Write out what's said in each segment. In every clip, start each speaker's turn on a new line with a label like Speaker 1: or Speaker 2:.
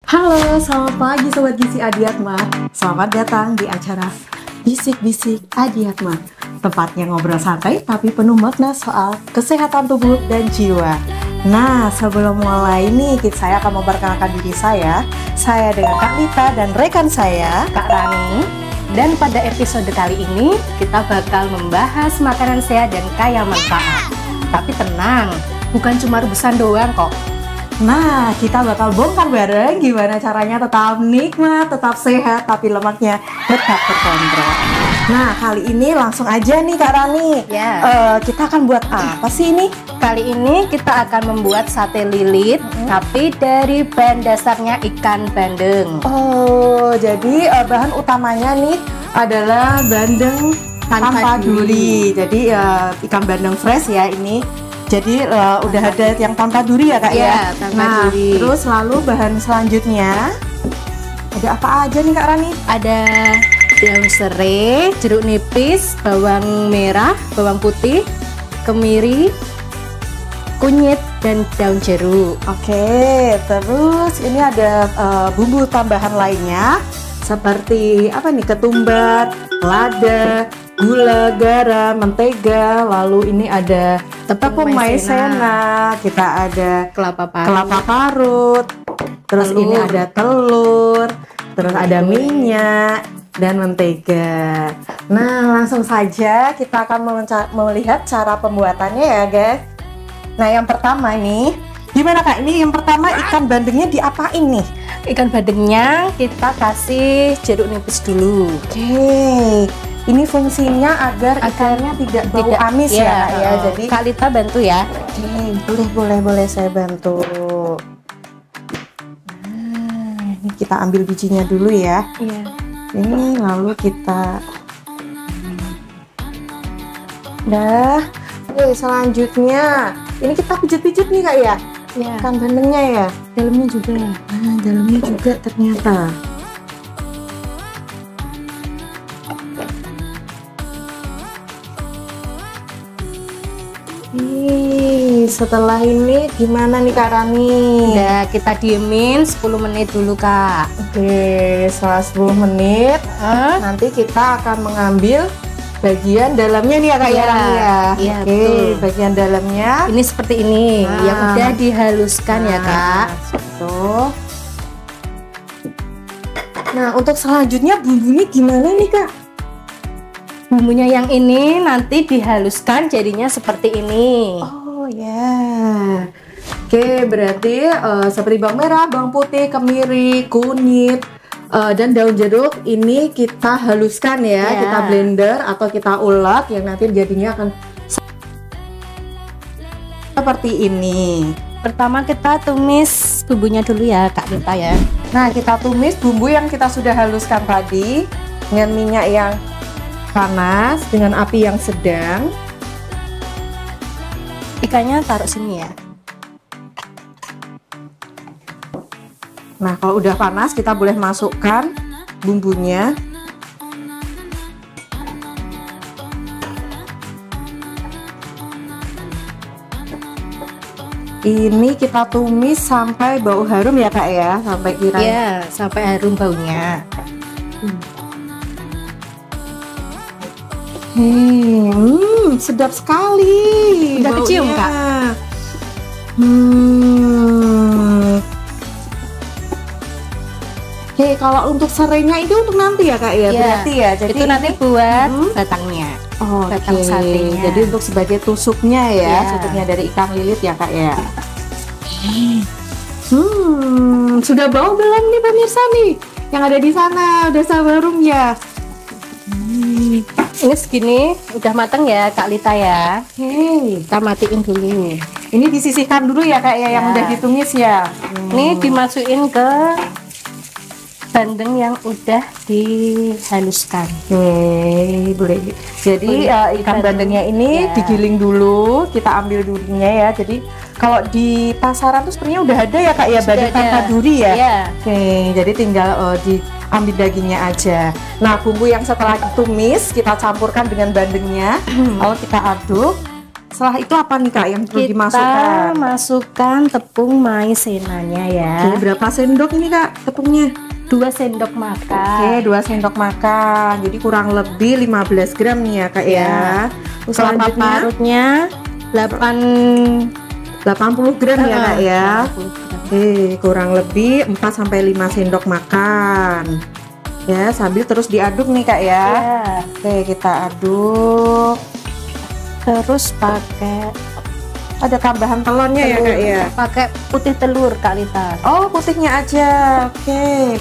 Speaker 1: Halo, selamat pagi Sobat Gizi Adiatma. Selamat datang di acara Bisik-Bisik Adiatma. Tempatnya ngobrol santai tapi penuh makna soal kesehatan tubuh dan jiwa. Nah, sebelum mulai nih, saya akan memperkenalkan diri saya. Saya dengan Kak Lita dan rekan saya, Kak Rani. Dan pada episode kali ini, kita bakal membahas makanan sehat dan kaya manfaat. Tapi tenang, bukan cuma rebusan doang kok. Nah, kita bakal bongkar bareng gimana caranya tetap nikmat, tetap sehat, tapi lemaknya tetap terkontrol. Nah, kali ini langsung aja nih Kak Rani. Kita akan buat apa sih ini?
Speaker 2: Kali ini kita akan membuat sate lilit, tapi dari bahan dasarnya ikan bandeng.
Speaker 1: Oh, jadi bahan utamanya nih adalah bandeng tanpa duri. Jadi ikan bandeng fresh ya ini. Jadi udah ada yang tanpa duri ya Kak ya?
Speaker 2: Tanpa duri.
Speaker 1: Terus lalu bahan selanjutnya ada apa aja nih Kak Rani?
Speaker 2: Ada daun serai, jeruk nipis, bawang merah, bawang putih, kemiri, kunyit, dan daun jeruk.
Speaker 1: Oke, terus ini ada bumbu tambahan lainnya seperti apa nih? Ketumbar, lada, gula, garam, mentega, lalu ini ada tepung maizena, kita ada kelapa parut, terus ini ada telur, terus ada minyak dan mentega. Nah, langsung saja kita akan melihat cara pembuatannya ya guys. Nah, yang pertama ini gimana Kak? Ini yang pertama ikan bandengnya diapain nih?
Speaker 2: Ikan bandengnya kita kasih jeruk nipis dulu.
Speaker 1: Oke. Ini fungsinya agar ikannya tidak bau amis ya, Kak ya. Jadi
Speaker 2: Kak Lita bantu ya.
Speaker 1: Oke, boleh saya bantu. Nah, ini kita ambil bijinya dulu ya.
Speaker 2: Iya.
Speaker 1: Ini lalu kita dah. Oke, selanjutnya ini kita pijit-pijit nih Kak ya.
Speaker 2: Iya.
Speaker 1: Ikan bandengnya ya.
Speaker 2: Dalamnya juga.
Speaker 1: Nah, dalamnya juga ternyata. Setelah ini gimana nih Kak Rani?
Speaker 2: Udah kita diemin 10 menit dulu Kak.
Speaker 1: Oke, setelah 10 menit nanti kita akan mengambil bagian dalamnya nih ya Kak ya.
Speaker 2: Iya,
Speaker 1: Oke,
Speaker 2: betul.
Speaker 1: bagian dalamnya
Speaker 2: Ini seperti ini, yang udah dihaluskan ya Kak.
Speaker 1: Tuh. Nah, untuk selanjutnya bumbunya gimana nih Kak?
Speaker 2: Bumbunya yang ini nanti dihaluskan jadinya seperti ini.
Speaker 1: Oh ya. Oke, berarti seperti bawang merah, bawang putih, kemiri, kunyit, dan daun jeruk ini kita haluskan ya. Kita blender atau kita ulek yang nanti jadinya akan seperti ini.
Speaker 2: Pertama kita tumis bumbunya dulu ya Kak Lita ya.
Speaker 1: Nah, kita tumis bumbu yang kita sudah haluskan tadi dengan minyak yang panas dengan api yang sedang.
Speaker 2: Ikannya taruh sini ya.
Speaker 1: Nah, kalau udah panas kita boleh masukkan bumbunya. Ini kita tumis sampai bau harum ya Kak ya, sampai kira.
Speaker 2: Iya, sampai harum baunya.
Speaker 1: Sedap sekali.
Speaker 2: Udah kecium Kak?
Speaker 1: Oke, kalau untuk serainya itu untuk nanti ya Kak ya, berarti ya. Jadi
Speaker 2: itu nanti buat batangnya.
Speaker 1: Batang
Speaker 2: satenya.
Speaker 1: Jadi untuk sebagai tusuknya ya, tusuknya dari ikan lilit ya Kak ya. Sudah bau belum nih pemirsa nih? Yang ada di sana udah harum ya.
Speaker 2: Ini segini udah matang ya Kak Lita ya.
Speaker 1: Oke,
Speaker 2: kita matiin dulu.
Speaker 1: Ini disisihkan dulu ya Kak ya, yang udah ditumis ya.
Speaker 2: Ini dimasukin ke bandeng yang udah dihaluskan.
Speaker 1: Oke, boleh. Jadi ikan bandengnya ini digiling dulu, kita ambil durinya ya. Jadi kalau di pasaran tuh sebenarnya udah ada ya Kak ya, bandeng tanpa duri ya. Oke, jadi tinggal diambil dagingnya aja. Nah, bumbu yang setelah ditumis kita campurkan dengan bandengnya, lalu kita aduk. setelah itu apa nih Kak yang perlu
Speaker 2: Kita
Speaker 1: dimasukkan?
Speaker 2: masukkan tepung maizenanya ya.
Speaker 1: Oke, berapa sendok ini Kak tepungnya?
Speaker 2: 2 sendok makan.
Speaker 1: Oke, 2 sendok makan. Jadi kurang lebih 15 gram nih ya Kak ya. Terus
Speaker 2: Kelapa
Speaker 1: selanjutnya
Speaker 2: parutnya
Speaker 1: 80 gram ya Kak ya.
Speaker 2: 80 gram.
Speaker 1: Oke, kurang lebih 4 sampai 5 sendok makan. Ya, sambil terus diaduk nih Kak ya.
Speaker 2: Ya.
Speaker 1: Oke, kita aduk.
Speaker 2: Terus pakai
Speaker 1: Ada tambahan telurnya ya Kak ya.
Speaker 2: pakai putih telur Kak Lita.
Speaker 1: Oh, putihnya aja. Oke.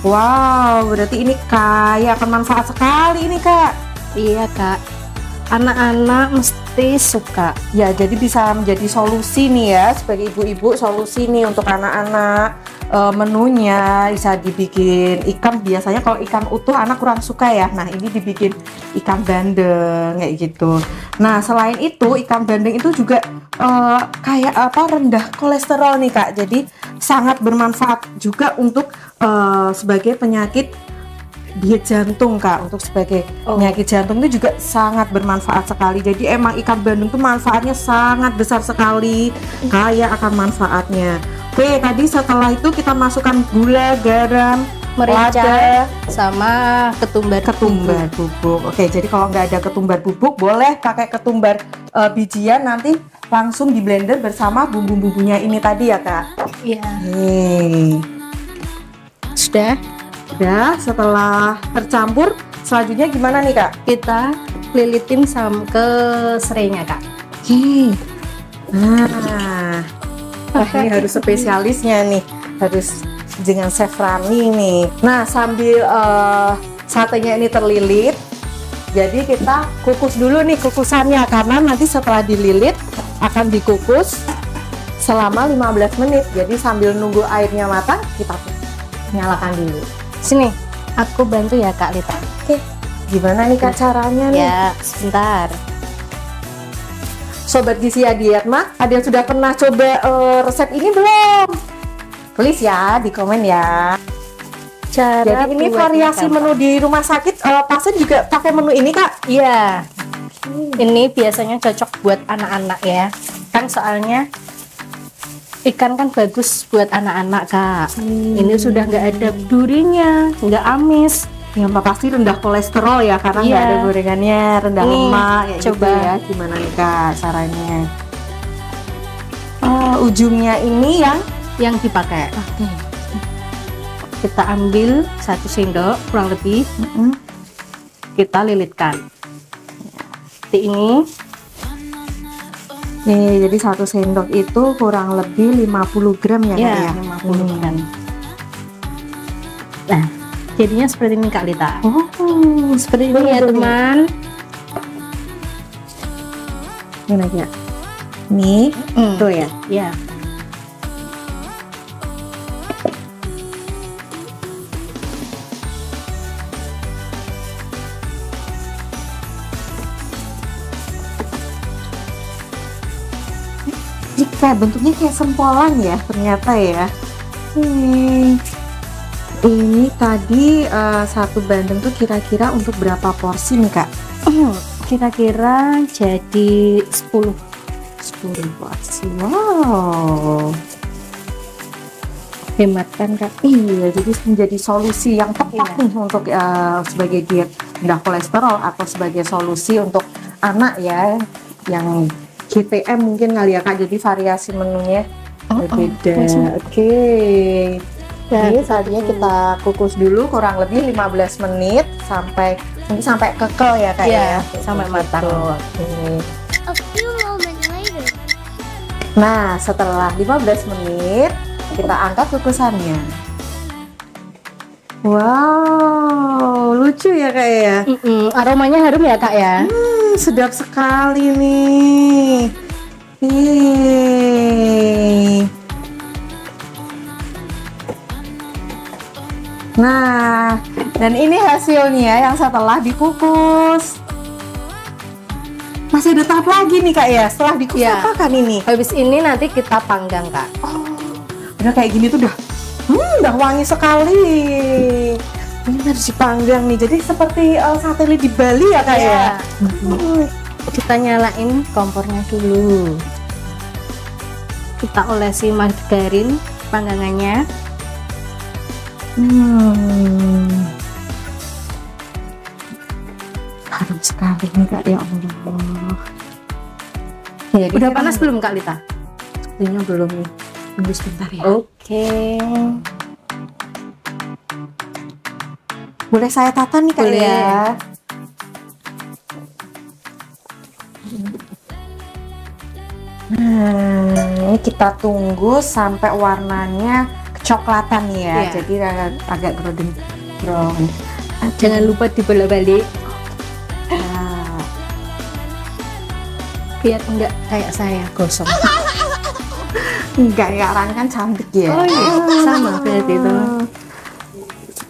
Speaker 1: Wow, berarti ini kaya akan manfaat sekali ini Kak.
Speaker 2: Iya Kak, anak-anak mesti suka.
Speaker 1: Ya, jadi bisa menjadi solusi nih ya sebagai ibu-ibu, solusi nih untuk anak-anak. Menunya bisa dibikin ikan, biasanya kalau ikan utuh anak kurang suka ya. Nah, ini dibikin ikan bandeng kayak gitu. Nah, selain itu ikan bandeng itu juga kayak apa, rendah kolesterol nih Kak. Jadi sangat bermanfaat juga untuk sebagai penyakit diet jantung Kak. Untuk sebagai penyakit jantung itu juga sangat bermanfaat sekali. Jadi emang ikan bandeng itu manfaatnya sangat besar sekali, kaya akan manfaatnya. Oke, tadi setelah itu kita masukkan gula, garam,
Speaker 2: Merica
Speaker 1: lada,
Speaker 2: sama ketumbar
Speaker 1: bubuk. Oke, jadi kalau nggak ada ketumbar bubuk, boleh pakai ketumbar bijian, nanti langsung di blender bersama bumbu-bumbunya ini tadi ya Kak.
Speaker 2: Iya.
Speaker 1: Sudah. Udah, setelah tercampur, selanjutnya gimana nih Kak?
Speaker 2: Kita lilitin ke serainya Kak.
Speaker 1: Oke. Nah, ini harus spesialisnya nih, harus dengan Chef Rani nih. Nah, sambil satenya ini terlilit, jadi kita kukus dulu nih kukusannya, karena nanti setelah dililit akan dikukus selama 15 menit. Jadi sambil nunggu airnya matang, kita nyalakan dulu.
Speaker 2: Sini, aku bantu ya Kak Lita.
Speaker 1: Oke, gimana nih Kak caranya nih?
Speaker 2: Ya, sebentar.
Speaker 1: Sobat Gizi Diet Mah, ada yang sudah pernah coba resep ini belum? Tulis ya di komen ya. Jadi ini variasi menu di rumah sakit, pasien juga pakai menu ini Kak?
Speaker 2: Iya. Ini biasanya cocok buat anak-anak ya. Kan soalnya ikan kan bagus buat anak-anak Kak. Ini sudah nggak ada durinya, nggak amis.
Speaker 1: Yang pasti rendah kolesterol ya, karena nggak ada gorengannya, rendah
Speaker 2: Nih,
Speaker 1: lemak kayak
Speaker 2: coba.
Speaker 1: gitu ya. Gimana nih Kak caranya? Ujungnya ini
Speaker 2: yang dipakai.
Speaker 1: Oke.
Speaker 2: Kita ambil 1 sendok kurang lebih, kita lilitkan. Seperti ini.
Speaker 1: Nih, jadi 1 sendok itu kurang lebih 50 gram ya Kak ya?
Speaker 2: 50 gram. Nah, jadinya seperti ini Kak Lita.
Speaker 1: Oh, seperti
Speaker 2: Ini ya teman.
Speaker 1: Ini aja. Nih, tuh ya.
Speaker 2: Ya.
Speaker 1: Jika bentuknya kayak sempolan ya ternyata ya. Ini tadi 1 bandeng tuh kira-kira untuk berapa porsi nih Kak?
Speaker 2: Kira-kira jadi 10
Speaker 1: porsi. Wow,
Speaker 2: hemat kan Kak?
Speaker 1: iya, jadi menjadi solusi yang tepat nih untuk sebagai diet rendah kolesterol, atau sebagai solusi untuk anak ya yang GTM mungkin kali ya Kak. Jadi variasi menunya berbeda. Oke. Ini saatnya kita kukus dulu kurang lebih 15 menit sampai kekel ya Kak ya.
Speaker 2: Sampai matang.
Speaker 1: Oke.
Speaker 3: A few moments later.
Speaker 1: Nah, setelah 15 menit kita angkat kukusannya. Wow, lucu ya Kak ya.
Speaker 2: Aromanya harum ya Kak ya.
Speaker 1: Sedap sekali nih. Nah, dan ini hasilnya yang setelah dikukus. Masih ada tahap lagi nih Kak ya. Setelah dikukus apa kan ini?
Speaker 2: Habis ini nanti kita panggang Kak.
Speaker 1: Udah kayak gini tuh udah wangi sekali. Ini harus dipanggang nih. Jadi seperti sate di Bali ya Kak ya.
Speaker 2: Kita nyalain kompornya dulu. Kita olesi margarin panggangannya.
Speaker 1: Harum sekali nih Kak, ya Allah. Ya,
Speaker 2: Udah panas belum Kak Lita?
Speaker 1: Sepertinya belum nih. Tunggu sebentar ya.
Speaker 2: Oke.
Speaker 1: Boleh saya tata nih Kak
Speaker 2: Boleh.
Speaker 1: ya? Nah, ini kita tunggu sampai warnanya kecoklatan nih ya.
Speaker 2: Iya.
Speaker 1: Jadi agak golden brown.
Speaker 2: Jangan lupa dibolak-balik
Speaker 1: Nah,
Speaker 2: biar enggak kayak saya gosong.
Speaker 1: enggak ya, Rani kan cantik ya.
Speaker 2: Oh iya, sama berarti itu.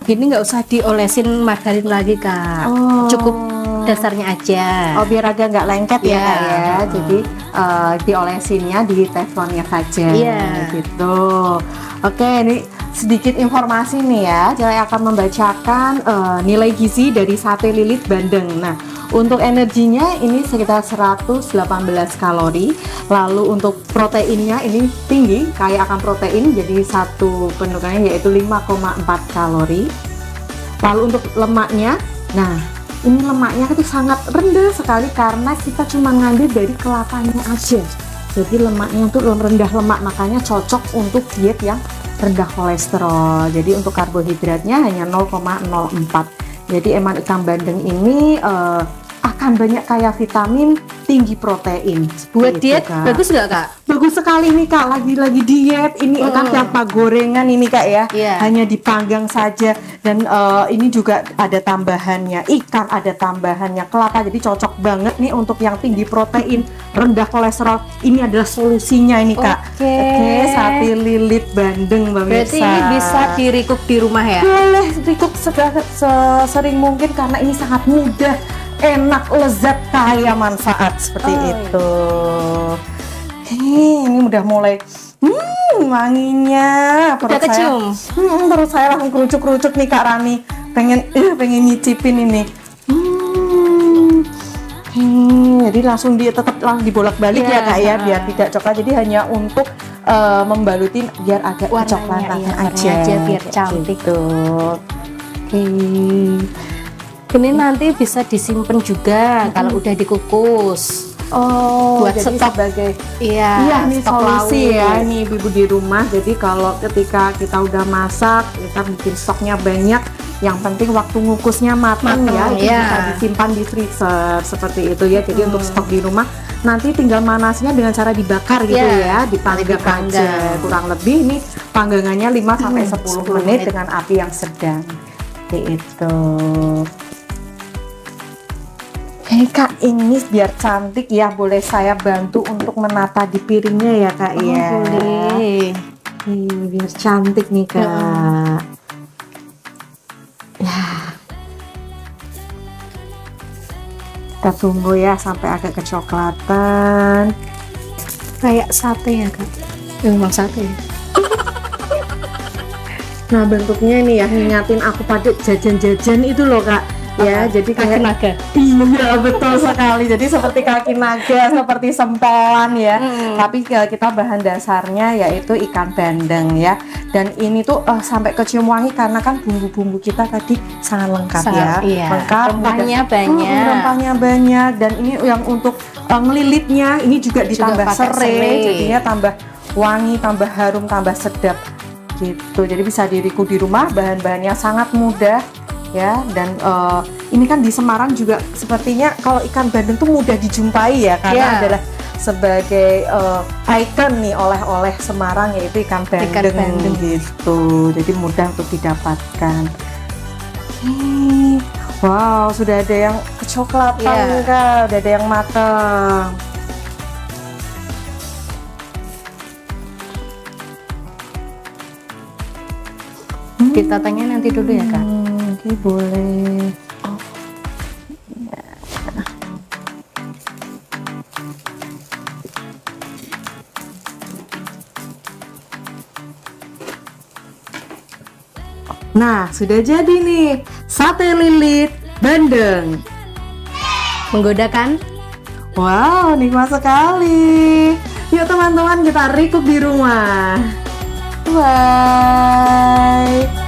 Speaker 2: Gini nggak usah diolesin margarin lagi Kak.
Speaker 1: Oh.
Speaker 2: Cukup dasarnya aja.
Speaker 1: Oh, biar agak nggak lengket ya
Speaker 2: Iya.
Speaker 1: Kak ya. Jadi diolesinnya di teflonnya saja.
Speaker 2: Iya.
Speaker 1: Gitu. Oke, ini sedikit informasi nih ya. Saya akan membacakan nilai gizi dari sate lilit bandeng. Nah, untuk energinya ini sekitar 118 kalori. Lalu untuk proteinnya ini tinggi, kaya akan protein. Jadi satu penukannya yaitu 5,4 kalori. Lalu untuk lemaknya, nah ini lemaknya itu sangat rendah sekali karena kita cuma ngambil dari kelapanya aja. Jadi lemaknya itu rendah lemak, makanya cocok untuk diet yang rendah kolesterol. Jadi untuk karbohidratnya hanya 0,04. Jadi emang ikan bandeng ini akan banyak kaya vitamin, tinggi protein.
Speaker 2: Buat
Speaker 1: Gitu,
Speaker 2: diet
Speaker 1: Kak.
Speaker 2: bagus nggak Kak?
Speaker 1: Bagus sekali nih Kak, lagi-lagi diet ini kan tanpa gorengan ini Kak ya.
Speaker 2: Iya.
Speaker 1: Hanya dipanggang saja dan ini juga ada tambahannya ikan, ada tambahannya kelapa, jadi cocok banget nih untuk yang tinggi protein, rendah kolesterol. Ini adalah solusinya ini Kak.
Speaker 2: Oke.
Speaker 1: Sate lilit bandeng pemirsa.
Speaker 2: Berarti ini bisa dirikup di rumah ya?
Speaker 1: Boleh dikuk sering mungkin karena ini sangat mudah, enak, lezat, kaya manfaat seperti itu. Ini udah mulai wanginya.
Speaker 2: Udah kecium.
Speaker 1: Perut saya langsung kerucuk-kerucuk nih Kak Rani. Pengen nyicipin ini. Jadi langsung tetap dibolak-balik
Speaker 2: Iya,
Speaker 1: ya Kak ya, biar tidak coklat. Jadi hanya untuk membalutin biar agak
Speaker 2: Warnanya,
Speaker 1: kecoklatan
Speaker 2: iya,
Speaker 1: aja.
Speaker 2: warnanya aja biar cantik.
Speaker 1: Gitu. Oke.
Speaker 2: Ini nanti bisa disimpan juga kalau udah dikukus.
Speaker 1: Oh,
Speaker 2: Buat
Speaker 1: jadi
Speaker 2: stok.
Speaker 1: sebagai
Speaker 2: Iya,
Speaker 1: ini
Speaker 2: stok
Speaker 1: solusi
Speaker 2: lauk.
Speaker 1: ya, ini ibu-ibu di rumah. Jadi kalau ketika kita udah masak, kita bikin stoknya banyak. Yang penting waktu ngukusnya matang ya, itu
Speaker 2: iya.
Speaker 1: bisa disimpan di freezer seperti itu ya. Jadi untuk stok di rumah, nanti tinggal manasnya dengan cara dibakar gitu
Speaker 2: Iya,
Speaker 1: ya, dipanggang
Speaker 2: dipanggang.
Speaker 1: aja. Kurang lebih ini panggangannya 5 sampai 10
Speaker 2: 10
Speaker 1: menit
Speaker 2: menit.
Speaker 1: dengan api yang sedang. Seperti itu. Hei Kak, ini biar cantik ya, boleh saya bantu untuk menata di piringnya ya Kak ya?
Speaker 2: Boleh.
Speaker 1: Biar cantik nih Kak. Ya. Kita tunggu ya sampai agak kecoklatan.
Speaker 2: Kayak sate ya Kak? Memang sate.
Speaker 1: Nah bentuknya ini ya, ngingatin aku pada jajan-jajan itu loh Kak. Ya, jadi kayak
Speaker 2: naga.
Speaker 1: iya betul sekali. Jadi seperti kaki naga, seperti sempolan ya. Tapi kita bahan dasarnya yaitu ikan bandeng ya. Dan ini tuh sampai kecium wangi karena kan bumbu-bumbu kita tadi sangat lengkap ya.
Speaker 2: Iya.
Speaker 1: Lengkap.
Speaker 2: Rempahnya banyak.
Speaker 1: Rempahnya banyak dan ini yang untuk ngelilitnya ini juga ditambah
Speaker 2: pakai
Speaker 1: serai,
Speaker 2: serai.
Speaker 1: jadinya tambah wangi, tambah harum, tambah sedap gitu. Jadi bisa diriku di rumah, bahan-bahannya sangat mudah ya. Dan ini kan di Semarang juga sepertinya kalau ikan bandeng tuh mudah dijumpai ya karena
Speaker 2: Iya.
Speaker 1: adalah sebagai ikon nih oleh-oleh Semarang yaitu ikan bandeng,
Speaker 2: bandeng.
Speaker 1: gitu. Jadi mudah untuk didapatkan. Wow, sudah ada yang kecoklatan
Speaker 2: Iya.
Speaker 1: Kak, udah ada yang matang.
Speaker 2: Kita tanya nanti dulu ya Kak.
Speaker 1: Oke, boleh. Nah, sudah jadi nih sate lilit bandeng.
Speaker 2: Menggoda kan?
Speaker 1: Wow, nikmat sekali. Yuk teman-teman, kita recook di rumah. Bye.